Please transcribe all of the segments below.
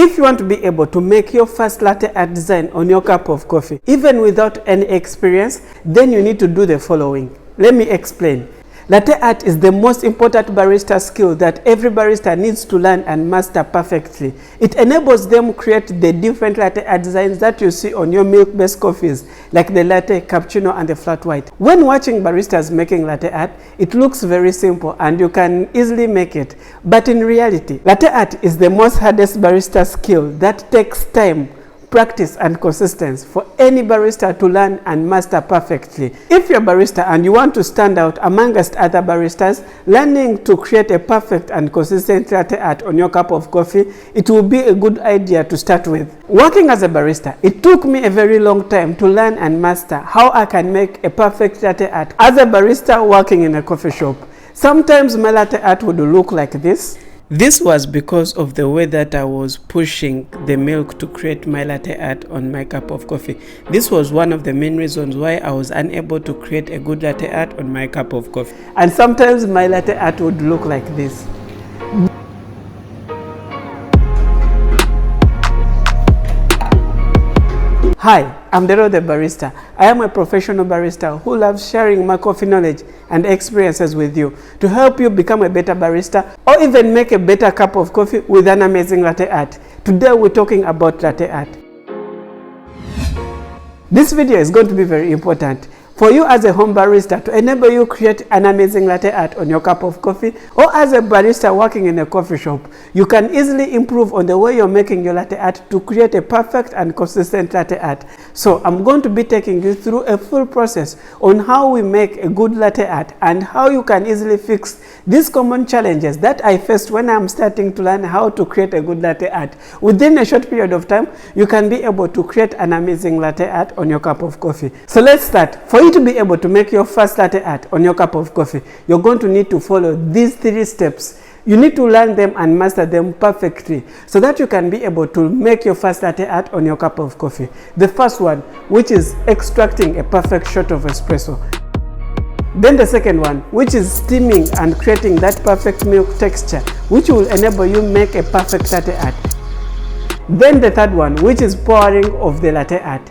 If you want to be able to make your first latte art design on your cup of coffee, even without any experience, then you need to do the following. Let me explain. Latte art is the most important barista skill that every barista needs to learn and master perfectly. It enables them to create the different latte art designs that you see on your milk-based coffees, like the latte, cappuccino, and the flat white. When watching baristas making latte art, it looks very simple and you can easily make it. But in reality, latte art is the most hardest barista skill that takes time, practice, and consistency for any barista to learn and master perfectly. If you're a barista and you want to stand out amongst other baristas, learning to create a perfect and consistent latte art on your cup of coffee, it will be a good idea to start with. Working as a barista, it took me a very long time to learn and master how I can make a perfect latte art as a barista working in a coffee shop. Sometimes my latte art would look like this. This was because of the way that I was pushing the milk to create my latte art on my cup of coffee. This was one of the main reasons why I was unable to create a good latte art on my cup of coffee. And sometimes my latte art would look like this. Hi, I'm Dero the Barista. I am a professional barista who loves sharing my coffee knowledge and experiences with you to help you become a better barista or even make a better cup of coffee with an amazing latte art. Today we're talking about latte art. This video is going to be very important for you as a home barista to enable you create an amazing latte art on your cup of coffee, or as a barista working in a coffee shop. You can easily improve on the way you're making your latte art to create a perfect and consistent latte art. So I'm going to be taking you through a full process on how we make a good latte art and how you can easily fix these common challenges that I faced when I'm starting to learn how to create a good latte art. Within a short period of time, you can be able to create an amazing latte art on your cup of coffee. So let's start. For you to be able to make your first latte art on your cup of coffee, you're going to need to follow these 3 steps. You need to learn them and master them perfectly so that you can be able to make your first latte art on your cup of coffee. The first one, which is extracting a perfect shot of espresso. Then the second one, which is steaming and creating that perfect milk texture, which will enable you make a perfect latte art. Then the third one, which is pouring of the latte art.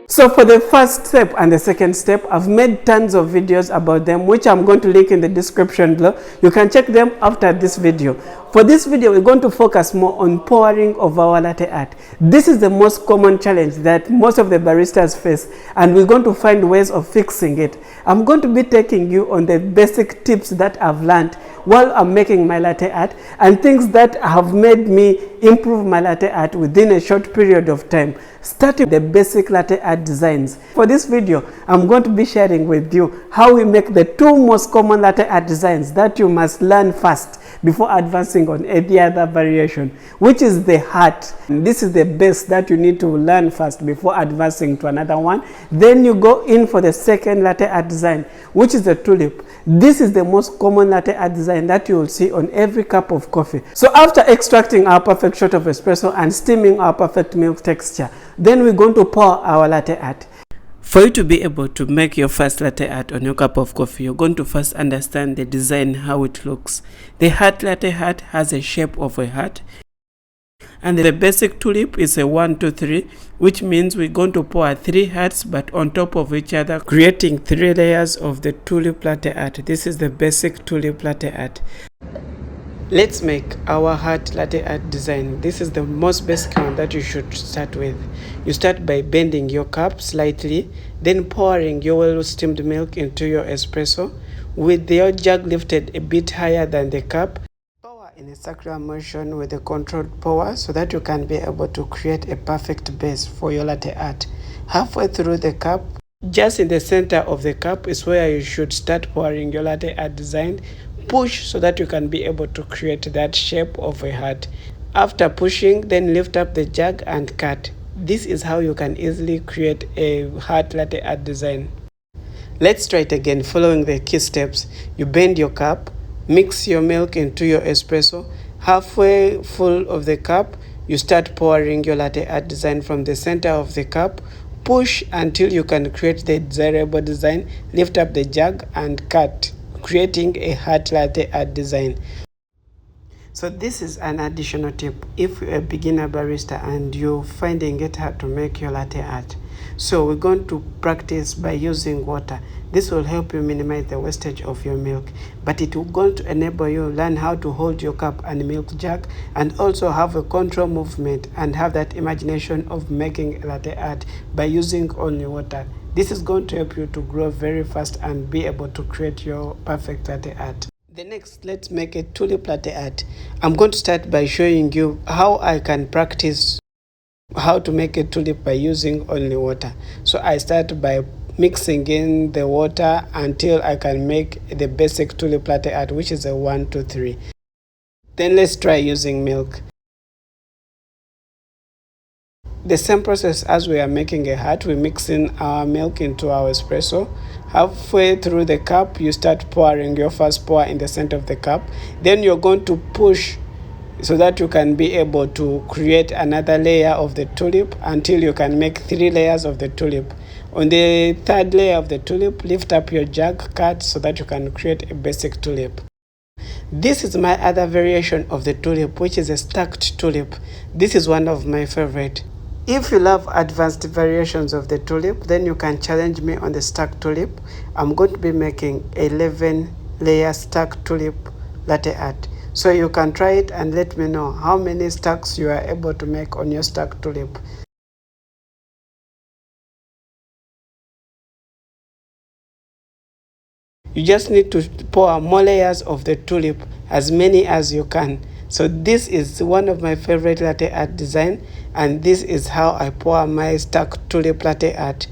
So for the first step and the second step, I've made tons of videos about them, which I'm going to link in the description below. You can check them after this video. For this video, we're going to focus more on pouring of our latte art. This is the most common challenge that most of the baristas face, and we're going to find ways of fixing it. I'm going to be taking you on the basic tips that I've learned while I'm making my latte art and things that have made me improve my latte art within a short period of time, starting the basic latte art designs. For this video, I'm going to be sharing with you how we make the 2 most common latte art designs that you must learn first before advancing on any other variation, which is the heart. This is the base that you need to learn first before advancing to another one. Then you go in for the second latte art design, which is the tulip. This is the most common latte art design that you will see on every cup of coffee. So after extracting our perfect shot of espresso and steaming our perfect milk texture, then we're going to pour our latte art. For you to be able to make your first latte art on your cup of coffee, you're going to first understand the design, how it looks. The heart latte art has a shape of a heart. And the basic tulip is a 1, 2, 3, which means we're going to pour 3 hearts but on top of each other, creating 3 layers of the tulip latte art. This is the basic tulip latte art. Let's make our heart latte art design. This is the most basic one that you should start with. You start by bending your cup slightly, then pouring your well steamed milk into your espresso with your jug lifted a bit higher than the cup. Pour in a circular motion with a controlled pour so that you can be able to create a perfect base for your latte art. Halfway through the cup, just in the center of the cup is where you should start pouring your latte art design. Push so that you can be able to create that shape of a heart. After pushing, then lift up the jug and cut. This is how you can easily create a heart latte art design. Let's try it again following the key steps. You bend your cup, mix your milk into your espresso. Halfway full of the cup, you start pouring your latte art design from the center of the cup. Push until you can create the desirable design. Lift up the jug and cut, creating a heart latte art design. So this is an additional tip if you're a beginner barista and you're finding it hard to make your latte art. So we're going to practice by using water. This will help you minimize the wastage of your milk, but it will going to enable you learn how to hold your cup and milk jug, and also have a control movement and have that imagination of making a latte art by using only water. This is going to help you to grow very fast and be able to create your perfect latte art. The next, let's make a tulip latte art. I'm going to start by showing you how I can practice how to make a tulip by using only water. So I start by mixing in the water until I can make the basic tulip latte art, which is a 1, 2, 3. Then let's try using milk. The same process as we are making a heart, we mix in our milk into our espresso. Halfway through the cup, you start pouring your first pour in the center of the cup. Then you're going to push so that you can be able to create another layer of the tulip until you can make 3 layers of the tulip. On the 3rd layer of the tulip, lift up your jug cut so that you can create a basic tulip. This is my other variation of the tulip, which is a stacked tulip. This is one of my favorite. If you love advanced variations of the tulip, then you can challenge me on the stacked tulip. I'm going to be making 11 layer stacked tulip latte art. So you can try it and let me know how many stacks you are able to make on your stacked tulip. You just need to pour more layers of the tulip, as many as you can. So this is one of my favorite latte art design, and this is how I pour my stacked tulip latte art.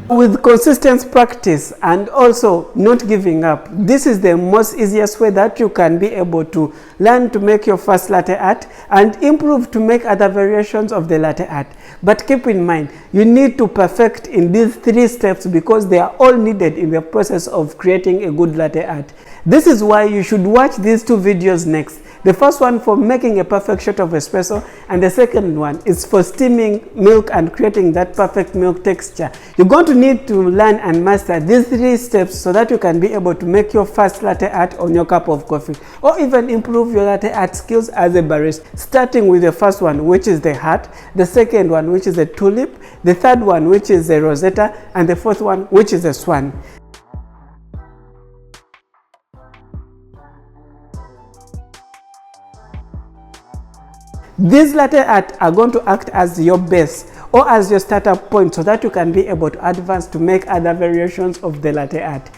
With consistent practice and also not giving up, this is the most easiest way that you can be able to learn to make your first latte art and improve to make other variations of the latte art. But keep in mind, you need to perfect in these 3 steps because they are all needed in the process of creating a good latte art. This is why you should watch these 2 videos next. The first one for making a perfect shot of espresso, and the second one is for steaming milk and creating that perfect milk texture. You're going to need to learn and master these 3 steps so that you can be able to make your first latte art on your cup of coffee, or even improve your latte art skills as a barista. Starting with the first one, which is the heart, the second one, which is a tulip, the third one, which is a rosetta, and the 4th one, which is a swan. These latte art are going to act as your base or as your startup point so that you can be able to advance to make other variations of the latte art.